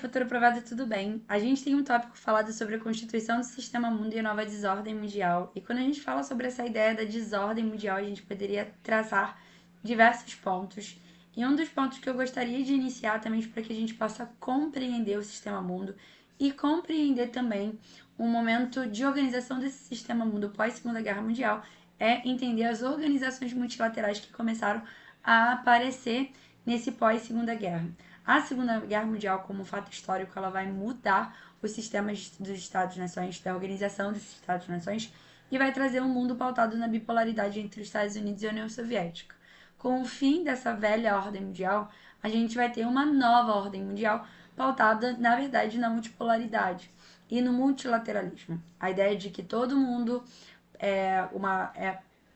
Futuro Provado, tudo bem? A gente tem um tópico falado sobre a constituição do sistema mundo e a nova desordem mundial. E quando a gente fala sobre essa ideia da desordem mundial, a gente poderia traçar diversos pontos. E um dos pontos que eu gostaria de iniciar também para que a gente possa compreender o sistema mundo e compreender também um momento de organização desse sistema mundo pós-Segunda Guerra Mundial é entender as organizações multilaterais que começaram a aparecer nesse pós-Segunda Guerra. A Segunda Guerra Mundial, como fato histórico, ela vai mudar os sistemas dos Estados-nações, da organização dos Estados-nações, e vai trazer um mundo pautado na bipolaridade entre os Estados Unidos e a União Soviética. Com o fim dessa velha ordem mundial, a gente vai ter uma nova ordem mundial pautada, na verdade, na multipolaridade e no multilateralismo. A ideia de que todo mundo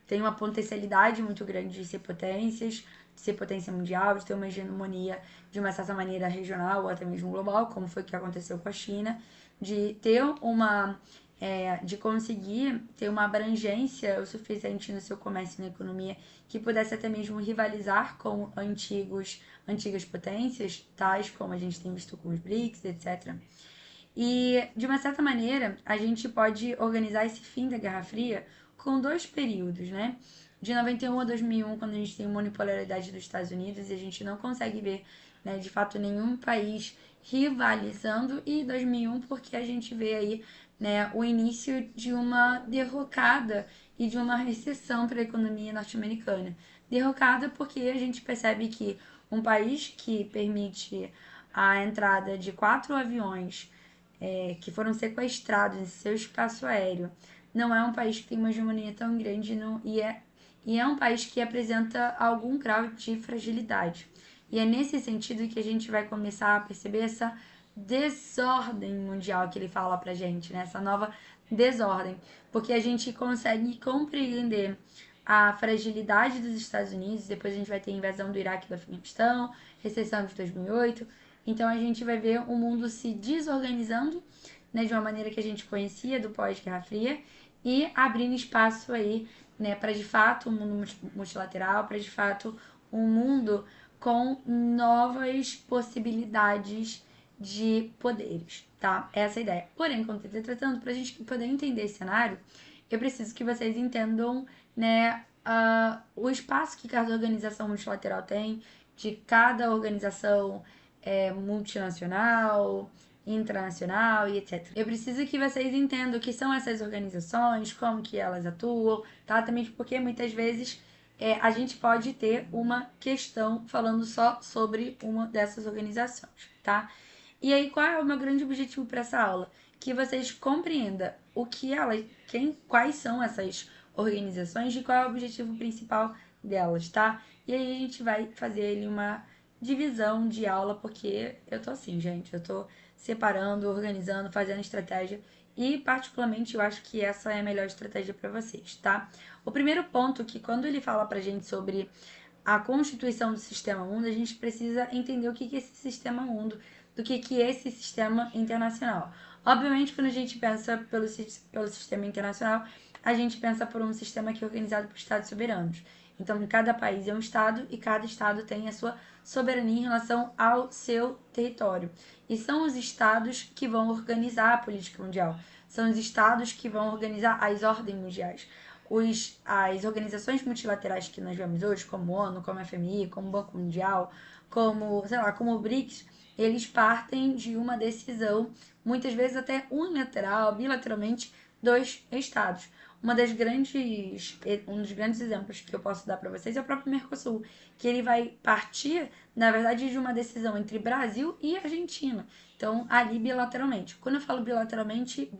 tem uma potencialidade muito grande de ser potências, de ser potência mundial, de ter uma hegemonia de uma certa maneira regional ou até mesmo global, como foi que aconteceu com a China, de ter de conseguir ter uma abrangência o suficiente no seu comércio e na economia que pudesse até mesmo rivalizar com antigas potências, tais como a gente tem visto com os BRICS, etc. E, de uma certa maneira, a gente pode organizar esse fim da Guerra Fria com dois períodos, né? De 91 a 2001, quando a gente tem uma unipolaridade dos Estados Unidos e a gente não consegue ver, né, de fato, nenhum país rivalizando, e 2001 porque a gente vê aí, né, o início de uma derrocada e de uma recessão para a economia norte-americana. Derrocada porque a gente percebe que um país que permite a entrada de 4 aviões que foram sequestrados em seu espaço aéreo, não é um país que tem uma hegemonia tão grande e é um país que apresenta algum grau de fragilidade. E é nesse sentido que a gente vai começar a perceber essa desordem mundial que ele fala pra gente, né? Essa nova desordem. Porque a gente consegue compreender a fragilidade dos Estados Unidos, depois a gente vai ter a invasão do Iraque e do Afeganistão, recessão de 2008. Então a gente vai ver o mundo se desorganizando, né, de uma maneira que a gente conhecia do pós-Guerra Fria e abrindo espaço aí, né, para de fato um mundo multilateral, para de fato um mundo com novas possibilidades de poderes, tá? Essa é a ideia. Porém, como entretanto, para a gente poder entender esse cenário, eu preciso que vocês entendam, né, o espaço que cada organização multilateral tem, de cada organização multinacional, internacional e etc. Eu preciso que vocês entendam o que são essas organizações, como que elas atuam, tá? Também porque muitas vezes a gente pode ter uma questão falando só sobre uma dessas organizações, tá? E aí, qual é o meu grande objetivo para essa aula? Que vocês compreendam o que elas, quais são essas organizações e qual é o objetivo principal delas, tá? E aí a gente vai fazer ali uma divisão de aula, porque eu tô assim, gente, eu tô separando, organizando, fazendo estratégia e particularmente eu acho que essa é a melhor estratégia para vocês, tá? O primeiro ponto que quando ele fala pra gente sobre a constituição do sistema mundo, a gente precisa entender o que é esse sistema mundo, do que é esse sistema internacional. Obviamente, quando a gente pensa pelo sistema internacional, a gente pensa por um sistema que é organizado por estados soberanos. Então, cada país é um estado e cada estado tem a sua soberania em relação ao seu território. E são os estados que vão organizar a política mundial. São os estados que vão organizar as ordens mundiais. As organizações multilaterais que nós vemos hoje, como a ONU, como a FMI, como o Banco Mundial, como, sei lá, como o BRICS, eles partem de uma decisão, muitas vezes até unilateral, bilateralmente, dos estados. Um dos grandes exemplos que eu posso dar para vocês é o próprio Mercosul, que ele vai partir, na verdade, de uma decisão entre Brasil e Argentina. Então, ali bilateralmente. Quando eu falo bilateralmente,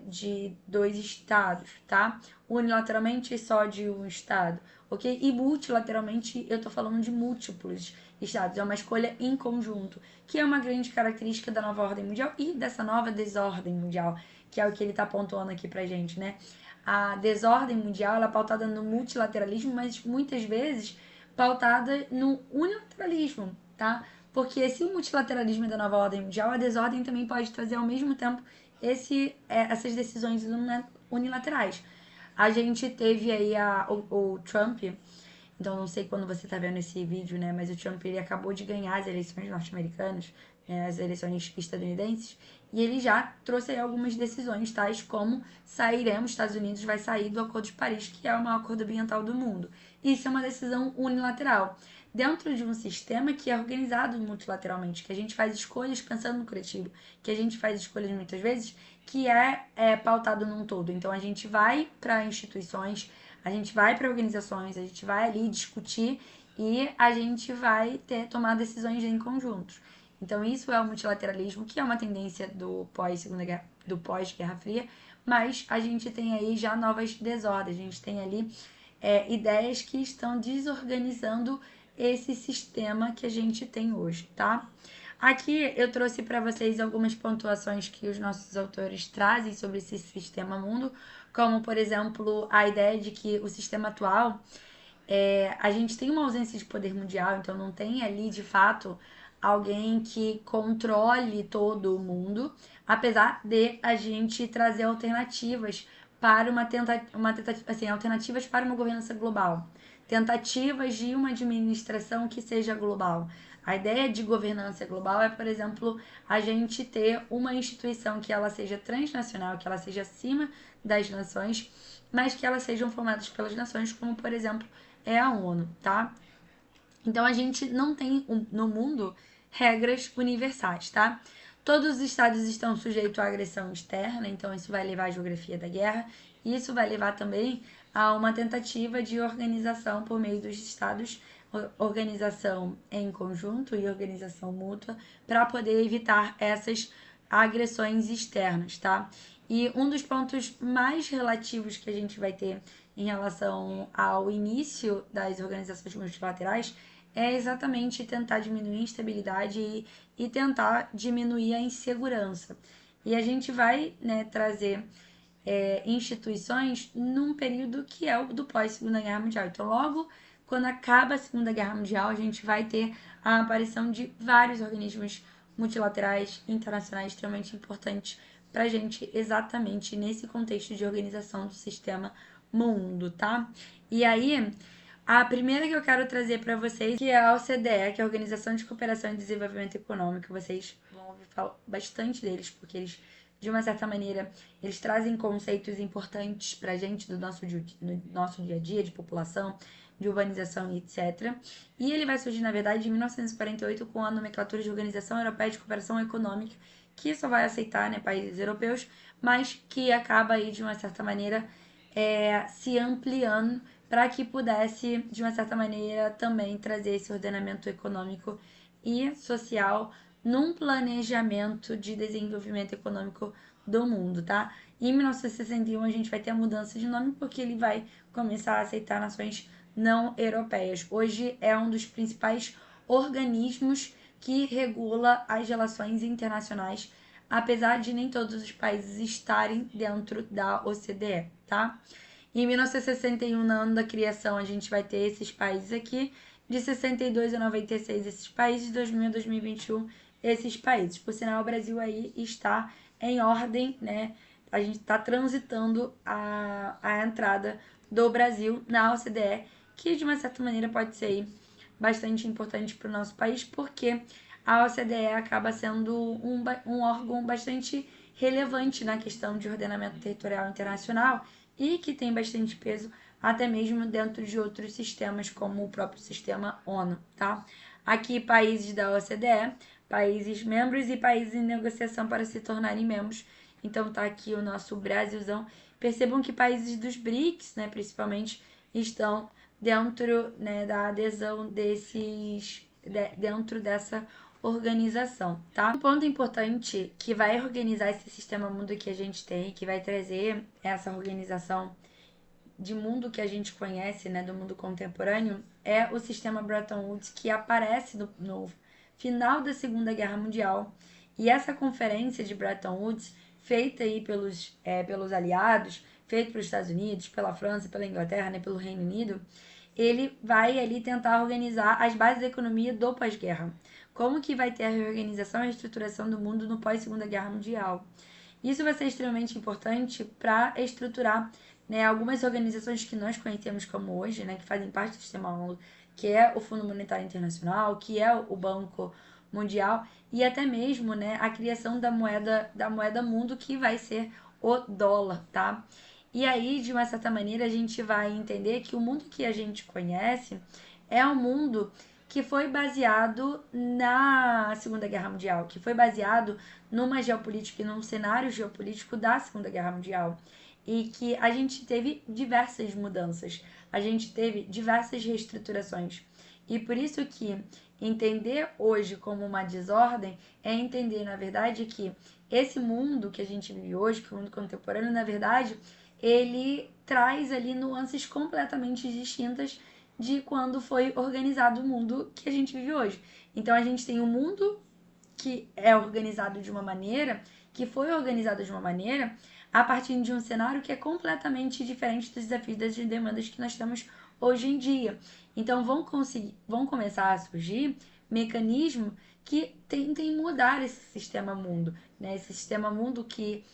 de dois estados, tá? Unilateralmente só de um estado, ok? E multilateralmente eu tô falando de múltiplos estados, é uma escolha em conjunto, que é uma grande característica da nova ordem mundial e dessa nova desordem mundial, que é o que ele tá pontuando aqui pra gente, né? A desordem mundial ela é pautada no multilateralismo, mas muitas vezes pautada no unilateralismo, tá? Porque esse multilateralismo da nova ordem mundial, a desordem também pode trazer ao mesmo tempo essas decisões unilaterais. A gente teve aí o Trump, Então, não sei quando você tá vendo esse vídeo, né? Mas o Trump, ele acabou de ganhar as eleições norte-americanas, as eleições estadunidenses, e ele já trouxe aí algumas decisões, tais como sairemos, Estados Unidos vai sair do Acordo de Paris, que é o maior acordo ambiental do mundo. Isso é uma decisão unilateral, dentro de um sistema que é organizado multilateralmente, que a gente faz escolhas pensando no coletivo, que a gente faz escolhas muitas vezes que é pautado num todo. Então, a gente vai para instituições, a gente vai para organizações, a gente vai ali discutir e a gente vai tomar decisões em conjunto. Então, isso é o multilateralismo, que é uma tendência do pós-Guerra Fria, mas a gente tem aí já novas desordens, a gente tem ali ideias que estão desorganizando esse sistema que a gente tem hoje, tá? Aqui eu trouxe para vocês algumas pontuações que os nossos autores trazem sobre esse sistema mundo, como, por exemplo, a ideia de que o sistema atual, a gente tem uma ausência de poder mundial, então não tem ali, de fato, alguém que controle todo o mundo, apesar de a gente trazer alternativas para assim, alternativas para uma governança global, tentativas de uma administração que seja global. A ideia de governança global é, por exemplo, a gente ter uma instituição que ela seja transnacional, que ela seja acima das nações, mas que elas sejam formadas pelas nações, como, por exemplo, é a ONU, tá? Então a gente não tem no mundo regras universais, tá? Todos os estados estão sujeitos à agressão externa, então isso vai levar à geografia da guerra, e isso vai levar também a uma tentativa de organização por meio dos estados, organização em conjunto e organização mútua, para poder evitar essas agressões externas, tá? E um dos pontos mais relativos que a gente vai ter em relação ao início das organizações multilaterais é exatamente tentar diminuir a instabilidade e tentar diminuir a insegurança. E a gente vai, né, trazer instituições num período que é o do pós-Segunda Guerra Mundial. Então, logo quando acaba a Segunda Guerra Mundial, a gente vai ter a aparição de vários organismos multilaterais internacionais extremamente importantes para a gente, exatamente nesse contexto de organização do sistema mundo, tá? E aí, a primeira que eu quero trazer para vocês, que é a OCDE, que é a Organização de Cooperação e Desenvolvimento Econômico. Vocês vão ouvir falar bastante deles, porque eles, de uma certa maneira, eles trazem conceitos importantes pra gente do nosso dia a dia, de população, de urbanização e etc. E ele vai surgir, na verdade, em 1948 com a nomenclatura de Organização Europeia de Cooperação Econômica, que só vai aceitar, né, países europeus, mas que acaba aí, de uma certa maneira, se ampliando para que pudesse, de uma certa maneira, também trazer esse ordenamento econômico e social num planejamento de desenvolvimento econômico do mundo, tá? Em 1961 a gente vai ter a mudança de nome porque ele vai começar a aceitar nações não europeias. Hoje é um dos principais organismos que regula as relações internacionais, apesar de nem todos os países estarem dentro da OCDE, tá? Em 1961, no ano da criação, a gente vai ter esses países aqui. De 62 a 96, esses países. De 2000 a 2021, esses países. Por sinal, o Brasil aí está em ordem, né? A gente está transitando a entrada do Brasil na OCDE, que de uma certa maneira pode ser aí bastante importante para o nosso país, porque a OCDE acaba sendo um órgão bastante relevante na questão de ordenamento territorial internacional e que tem bastante peso até mesmo dentro de outros sistemas, como o próprio sistema ONU, tá? Aqui, países da OCDE, países membros e países em negociação para se tornarem membros. Então, tá aqui o nosso Brasilzão. Percebam que países dos BRICS, né, principalmente, estão dentro, né, da adesão dentro dessa organização, tá? Um ponto importante que vai organizar esse sistema mundo que a gente tem, que vai trazer essa organização de mundo que a gente conhece, né, do mundo contemporâneo, é o sistema Bretton Woods, que aparece no final da Segunda Guerra Mundial. E essa conferência de Bretton Woods, feita aí pelos aliados, feita pelos Estados Unidos, pela França, pela Inglaterra, né, pelo Reino Unido, ele vai ali tentar organizar as bases da economia do pós-guerra. Como que vai ter a reorganização e a estruturação do mundo no pós-Segunda Guerra Mundial. Isso vai ser extremamente importante para estruturar né, algumas organizações que nós conhecemos como hoje, né, que fazem parte do sistema ONU, que é o Fundo Monetário Internacional, que é o Banco Mundial, e até mesmo, né, a criação da moeda mundo, que vai ser o dólar, tá? E aí, de uma certa maneira, a gente vai entender que o mundo que a gente conhece é um mundo que foi baseado na Segunda Guerra Mundial, que foi baseado numa geopolítica e num cenário geopolítico da Segunda Guerra Mundial. E que a gente teve diversas mudanças, a gente teve diversas reestruturações. E por isso que entender hoje como uma desordem é entender, na verdade, que esse mundo que a gente vive hoje, que é o mundo contemporâneo, na verdade, ele traz ali nuances completamente distintas de quando foi organizado o mundo que a gente vive hoje. Então a gente tem um mundo que é organizado de uma maneira, que foi organizado de uma maneira a partir de um cenário que é completamente diferente dos desafios das demandas que nós temos hoje em dia. Então vão começar a surgir mecanismos que tentem mudar esse sistema mundo, né? Esse sistema mundo que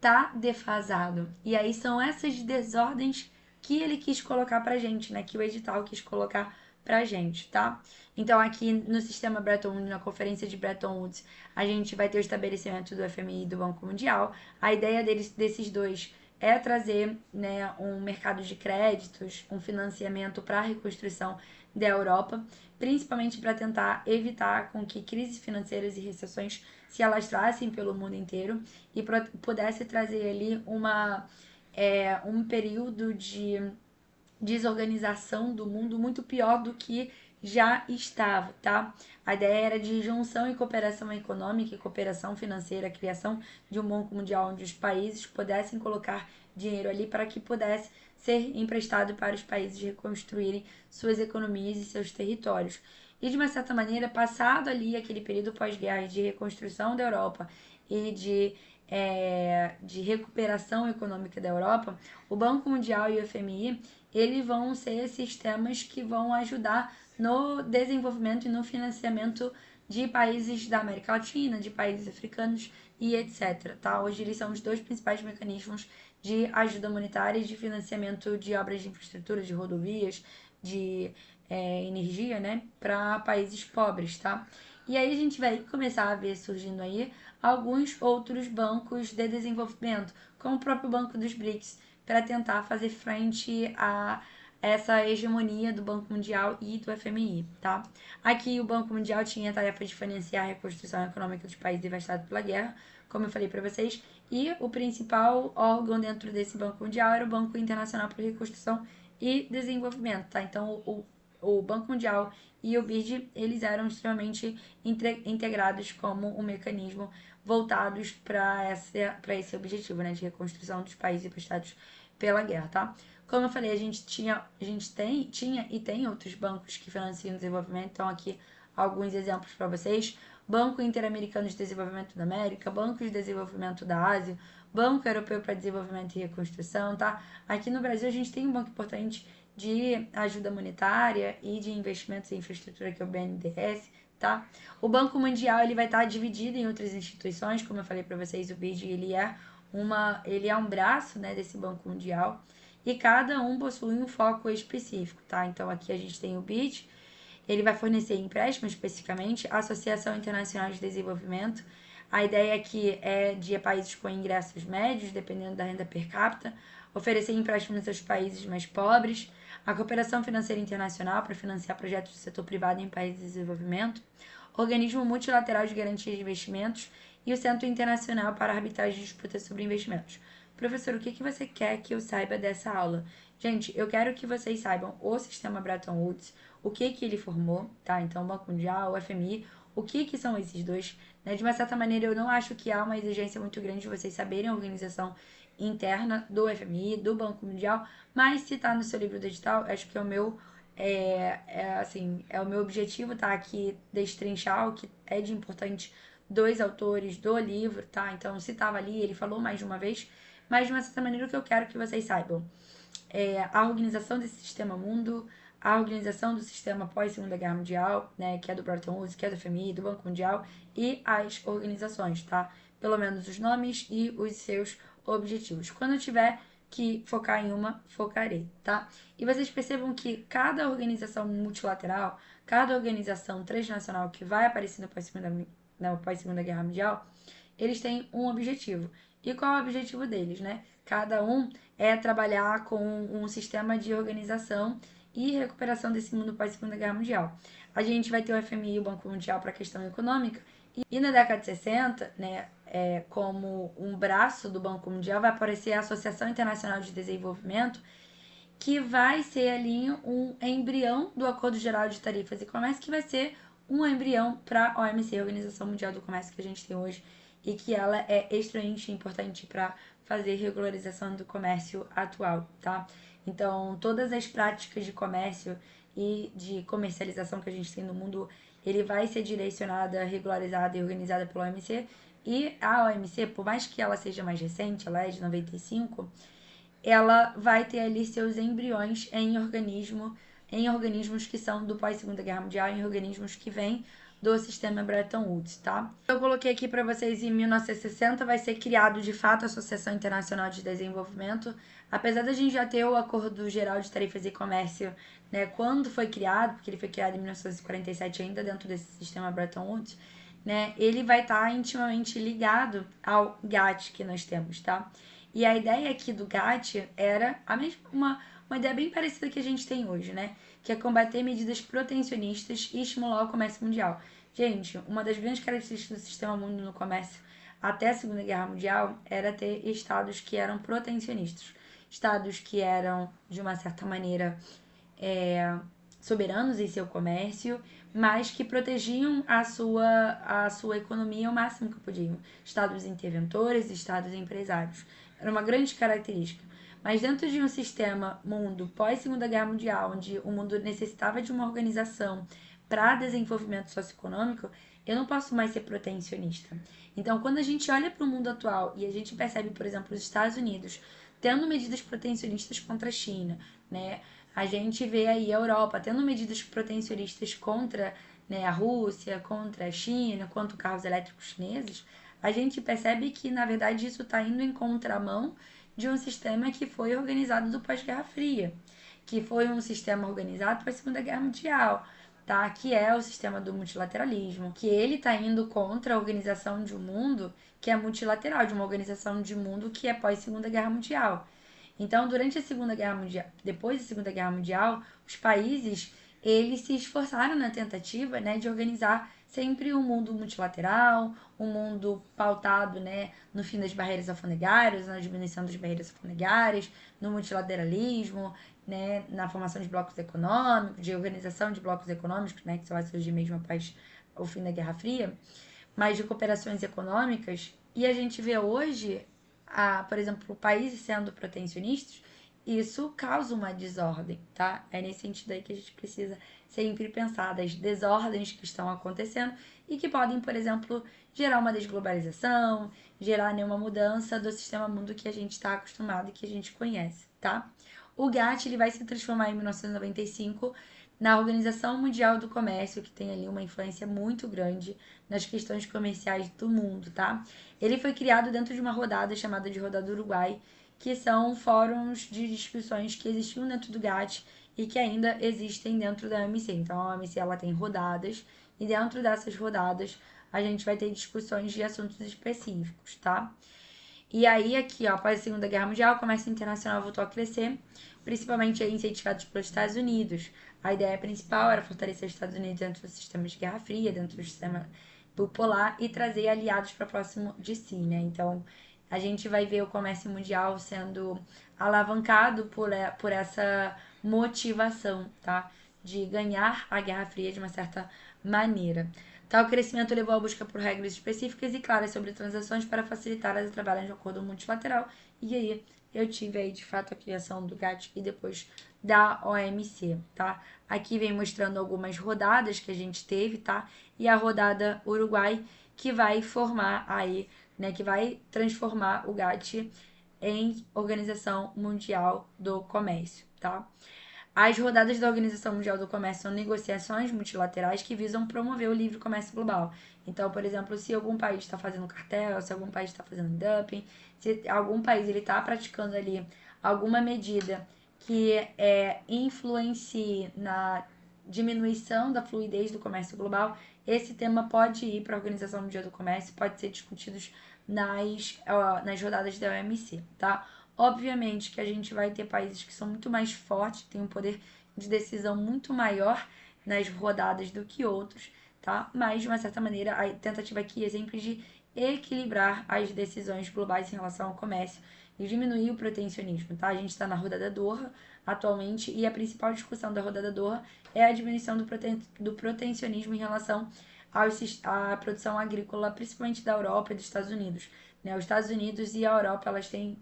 tá defasado. E aí são essas desordens que ele quis colocar pra gente, né? Que o edital quis colocar pra gente, tá? Então aqui no sistema Bretton Woods, na conferência de Bretton Woods, a gente vai ter o estabelecimento do FMI e do Banco Mundial. A ideia desses dois é trazer, né, um mercado de créditos, um financiamento para a reconstrução da Europa, principalmente para tentar evitar com que crises financeiras e recessões se alastrassem pelo mundo inteiro e pudesse trazer ali um período de desorganização do mundo muito pior do que já estava, tá? A ideia era de junção e cooperação econômica e cooperação financeira, a criação de um banco mundial onde os países pudessem colocar dinheiro ali para que pudesse ser emprestado para os países reconstruírem suas economias e seus territórios. E de uma certa maneira, passado ali aquele período pós-guerra de reconstrução da Europa e de recuperação econômica da Europa, o Banco Mundial e o FMI eles vão ser sistemas que vão ajudar no desenvolvimento e no financiamento de países da América Latina, de países africanos e etc. Tá? Hoje eles são os dois principais mecanismos de ajuda monetária e de financiamento de obras de infraestrutura, de rodovias, de energia, né, para países pobres, tá? E aí a gente vai começar a ver surgindo aí alguns outros bancos de desenvolvimento, como o próprio Banco dos BRICS, para tentar fazer frente a essa hegemonia do Banco Mundial e do FMI, tá? Aqui o Banco Mundial tinha a tarefa de financiar a reconstrução econômica dos países devastados pela guerra, como eu falei para vocês, e o principal órgão dentro desse Banco Mundial era o Banco Internacional para Reconstrução e Desenvolvimento, tá? Então o Banco Mundial e o BID, eles eram extremamente integrados como um mecanismo voltados para esse objetivo, né, de reconstrução dos países devastados pela guerra, tá? Como eu falei, a gente tinha e tem outros bancos que financiam o desenvolvimento, então aqui alguns exemplos para vocês. Banco Interamericano de Desenvolvimento da América, Banco de Desenvolvimento da Ásia, Banco Europeu para Desenvolvimento e Reconstrução, tá? Aqui no Brasil a gente tem um banco importante de ajuda monetária e de investimentos em infraestrutura, que é o BNDES, tá? O Banco Mundial ele vai estar dividido em outras instituições, como eu falei para vocês, o BID ele é um braço, né, desse Banco Mundial, e cada um possui um foco específico, tá? Então aqui a gente tem o BID, ele vai fornecer empréstimos especificamente à Associação Internacional de Desenvolvimento. A ideia aqui é de países com ingressos médios, dependendo da renda per capita, oferecer empréstimos aos países mais pobres, a cooperação financeira internacional para financiar projetos do setor privado em países de desenvolvimento, organismo multilateral de garantia de investimentos e o Centro Internacional para Arbitragem de Disputas sobre Investimentos. Professor, o que você quer que eu saiba dessa aula? Gente, eu quero que vocês saibam o sistema Bretton Woods, o que ele formou, tá? Então, o Banco Mundial, o FMI, o que são esses dois, né? De uma certa maneira, eu não acho que há uma exigência muito grande de vocês saberem a organização interna do FMI, do Banco Mundial, mas se tá no seu livro digital, acho que é o meu objetivo, tá? Aqui destrinchar o que é de importante dos autores do livro, tá? Então, se tava ali, ele falou mais de uma vez, mas de uma certa maneira, o que eu quero que vocês saibam é a organização desse sistema mundo, a organização do sistema pós-Segunda Guerra Mundial, né, que é do Bretton Woods, que é do FMI, do Banco Mundial, e as organizações, tá? Pelo menos os nomes e os seus objetivos. Quando eu tiver que focar em uma, focarei, tá? E vocês percebam que cada organização multilateral, cada organização transnacional que vai aparecer na pós-Segunda Guerra Mundial, eles têm um objetivo. E qual é o objetivo deles, né? Cada um é trabalhar com um sistema de organização e recuperação desse mundo pós-Segunda Guerra Mundial. A gente vai ter o FMI, o Banco Mundial, para a questão econômica, e na década de 60, né, como um braço do Banco Mundial, vai aparecer a Associação Internacional de Desenvolvimento, que vai ser ali um embrião do Acordo Geral de Tarifas e Comércio, que vai ser um embrião para a OMC, a Organização Mundial do Comércio, que a gente tem hoje, e que ela é extremamente importante para fazer regularização do comércio atual, tá? Então, todas as práticas de comércio e de comercialização que a gente tem no mundo, ele vai ser direcionada, regularizada e organizada pela OMC. E a OMC, por mais que ela seja mais recente, ela é de 95, ela vai ter ali seus embriões em organismos que são do pós-Segunda Guerra Mundial, em organismos que vêm do sistema Bretton Woods, tá? Eu coloquei aqui para vocês, em 1960 vai ser criado de fato a Associação Internacional de Desenvolvimento. Apesar da gente já ter o Acordo Geral de Tarifas e Comércio, né, quando foi criado, porque ele foi criado em 1947 ainda dentro desse sistema Bretton Woods, né, ele vai estar intimamente ligado ao GATT que nós temos, tá? E a ideia aqui do GATT era a mesma, uma ideia bem parecida que a gente tem hoje, né? Que é combater medidas protecionistas e estimular o comércio mundial. Gente, uma das grandes características do sistema mundo no comércio até a Segunda Guerra Mundial era ter estados que eram protecionistas. Estados que eram, de uma certa maneira, soberanos em seu comércio, mas que protegiam a sua economia ao máximo que podiam. Estados interventores, estados empresários. Era uma grande característica. Mas dentro de um sistema mundo pós-Segunda Guerra Mundial, onde o mundo necessitava de uma organização para desenvolvimento socioeconômico, eu não posso mais ser protecionista. Então, quando a gente olha para o mundo atual e a gente percebe, por exemplo, os Estados Unidos tendo medidas protecionistas contra a China, né? A gente vê aí a Europa tendo medidas protecionistas contra, né, a Rússia, contra a China, contra carros elétricos chineses, a gente percebe que, na verdade, isso está indo em contramão de um sistema que foi organizado do pós-Guerra Fria, que foi um sistema organizado para a Segunda Guerra Mundial, tá? Que é o sistema do multilateralismo, que ele está indo contra a organização de um mundo que é multilateral, de uma organização de mundo que é pós-Segunda Guerra Mundial. Então, durante a Segunda Guerra Mundial, depois da Segunda Guerra Mundial, os países eles se esforçaram na tentativa, né, de organizar sempre um mundo multilateral, um mundo pautado, né, no fim das barreiras alfandegárias, na diminuição das barreiras alfandegárias, no multilateralismo, né, na formação de blocos econômicos, de organização de blocos econômicos, né, que só vai surgir mesmo após o fim da Guerra Fria, mas de cooperações econômicas. E a gente vê hoje, por exemplo, países sendo protecionistas, isso causa uma desordem, tá? É nesse sentido aí que a gente precisa sempre pensar das desordens que estão acontecendo e que podem, por exemplo, gerar uma desglobalização, gerar nenhuma mudança do sistema mundo que a gente está acostumado e que a gente conhece, tá? O GATT ele vai se transformar em 1995 na Organização Mundial do Comércio, que tem ali uma influência muito grande nas questões comerciais do mundo, tá? Ele foi criado dentro de uma rodada chamada de Rodada Uruguai, que são fóruns de discussões que existiam dentro do GATT e que ainda existem dentro da OMC. Então, a OMC ela tem rodadas e dentro dessas rodadas a gente vai ter discussões de assuntos específicos, tá? E aí, aqui, ó, após a Segunda Guerra Mundial, o comércio internacional voltou a crescer, principalmente aí incentivados pelos Estados Unidos. A ideia principal era fortalecer os Estados Unidos dentro do sistema de Guerra Fria, dentro do sistema bipolar e trazer aliados para próximo de si, né? Então, a gente vai ver o comércio mundial sendo alavancado por essa motivação, tá? De ganhar a Guerra Fria de uma certa maneira. Tal crescimento levou à busca por regras específicas e claras sobre transações para facilitar as trabalhos de acordo multilateral. E aí eu tive aí de fato a criação do GATT e depois da OMC, tá? Aqui vem mostrando algumas rodadas que a gente teve, tá? E a rodada Uruguai que vai formar aí, né, que vai transformar o GATT em Organização Mundial do Comércio, tá? As rodadas da Organização Mundial do Comércio são negociações multilaterais que visam promover o livre comércio global. Então, por exemplo, se algum país está fazendo cartel, se algum país está fazendo dumping, se algum país está praticando ali alguma medida que influencie na diminuição da fluidez do comércio global, esse tema pode ir para a Organização Mundial do Comércio, pode ser discutido nas rodadas da OMC, tá? Obviamente que a gente vai ter países que são muito mais fortes, têm um poder de decisão muito maior nas rodadas do que outros, tá? Mas, de uma certa maneira, a tentativa aqui é sempre de equilibrar as decisões globais em relação ao comércio e diminuir o protecionismo, tá? A gente está na rodada Doha atualmente e a principal discussão da rodada Doha é a diminuição do protecionismo em relação à produção agrícola, principalmente da Europa e dos Estados Unidos. Né? Os Estados Unidos e a Europa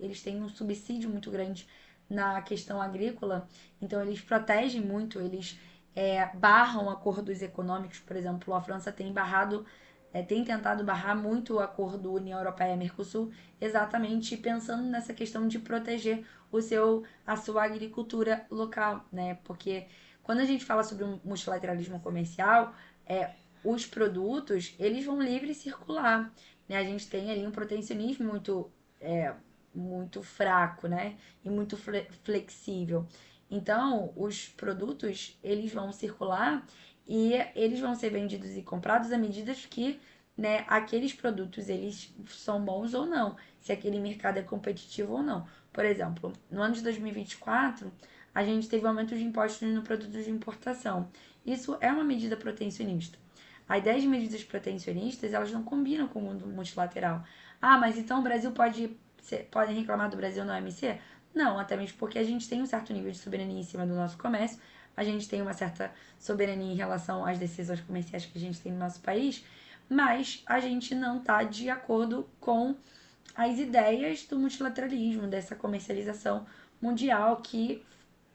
eles têm um subsídio muito grande na questão agrícola, então eles protegem muito, eles barram acordos econômicos, por exemplo, a França tem tentado barrar muito o acordo União Europeia-Mercosul, exatamente pensando nessa questão de proteger a sua agricultura local, né? Porque quando a gente fala sobre um multilateralismo comercial, os produtos eles vão livre circular, né? A gente tem ali um protecionismo muito fraco, né? E muito flexível. Então, os produtos eles vão circular e eles vão ser vendidos e comprados à medida que, né, aqueles produtos eles são bons ou não, se aquele mercado é competitivo ou não. Por exemplo, no ano de 2024, a gente teve um aumento de impostos no produto de importação. Isso é uma medida protecionista. A ideia de medidas protecionistas, elas não combinam com o mundo multilateral. Ah, mas então o Brasil podem reclamar do Brasil no OMC? Não, até mesmo porque a gente tem um certo nível de soberania em cima do nosso comércio, a gente tem uma certa soberania em relação às decisões comerciais que a gente tem no nosso país, mas a gente não está de acordo com as ideias do multilateralismo, dessa comercialização mundial que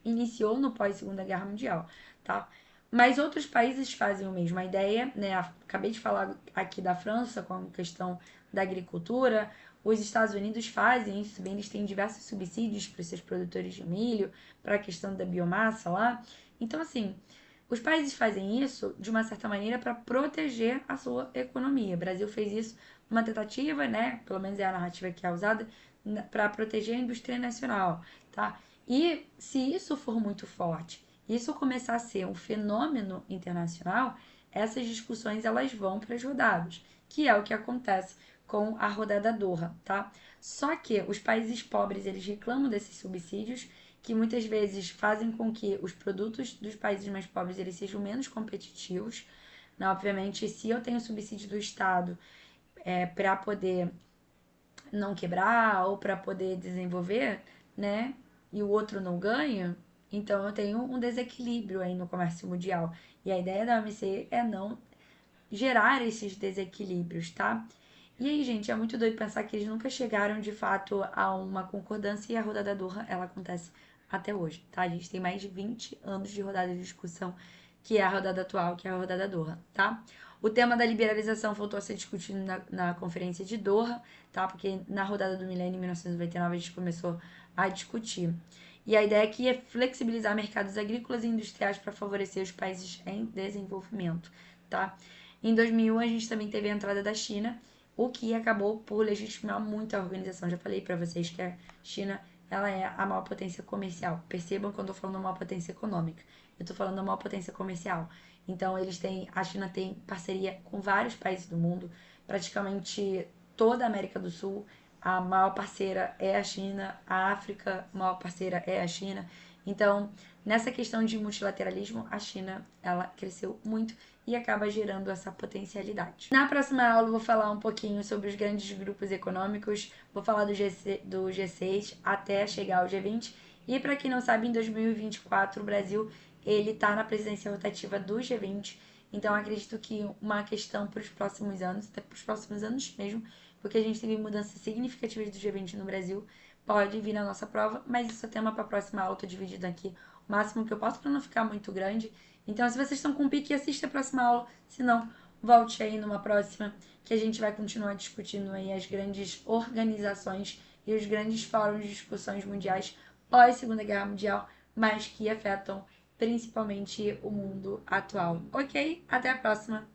iniciou no pós-Segunda Guerra Mundial, tá? Mas outros países fazem o mesmo. A ideia, né? Acabei de falar aqui da França com a questão da agricultura. Os Estados Unidos fazem isso bem, eles têm diversos subsídios para os seus produtores de milho, para a questão da biomassa lá. Então, assim, os países fazem isso de uma certa maneira para proteger a sua economia. O Brasil fez isso numa tentativa, né? Pelo menos é a narrativa que é usada para proteger a indústria nacional, tá? E se isso for muito forte, isso começar a ser um fenômeno internacional, essas discussões elas vão para as rodadas, que é o que acontece com a rodada Doha, tá? Só que os países pobres eles reclamam desses subsídios que muitas vezes fazem com que os produtos dos países mais pobres eles sejam menos competitivos. Né? Obviamente, se eu tenho subsídio do Estado para poder não quebrar ou para poder desenvolver, né? E o outro não ganha, então eu tenho um desequilíbrio aí no comércio mundial. E a ideia da OMC é não gerar esses desequilíbrios, tá? E aí, gente, é muito doido pensar que eles nunca chegaram de fato a uma concordância e a rodada Doha, ela acontece até hoje, tá? A gente tem mais de 20 anos de rodada de discussão, que é a rodada atual, que é a rodada Doha, tá? O tema da liberalização voltou a ser discutido na conferência de Doha, tá? Porque na rodada do milênio, em 1999, a gente começou a discutir. E a ideia aqui é flexibilizar mercados agrícolas e industriais para favorecer os países em desenvolvimento, tá? Em 2001, a gente também teve a entrada da China, o que acabou por legitimar muito a organização. Já falei para vocês que a China ela é a maior potência comercial. Percebam que eu estou falando da maior potência econômica. Eu estou falando da maior potência comercial. Então, a China tem parceria com vários países do mundo, praticamente toda a América do Sul. A maior parceira é a China, a África, a maior parceira é a China. Então, nessa questão de multilateralismo, a China ela cresceu muito e acaba gerando essa potencialidade. Na próxima aula eu vou falar um pouquinho sobre os grandes grupos econômicos, vou falar do G6 até chegar ao G20. E para quem não sabe, em 2024 o Brasil ele está na presidência rotativa do G20. Então acredito que uma questão para os próximos anos, até para os próximos anos mesmo, porque a gente teve mudanças significativas do G20 no Brasil, pode vir na nossa prova, mas isso é tema para a próxima aula, estou dividindo aqui o máximo que eu posso para não ficar muito grande. Então, se vocês estão com pique, assista a próxima aula. Se não, volte aí numa próxima, que a gente vai continuar discutindo aí as grandes organizações e os grandes fóruns de discussões mundiais pós Segunda Guerra Mundial, mas que afetam principalmente o mundo atual. Ok? Até a próxima!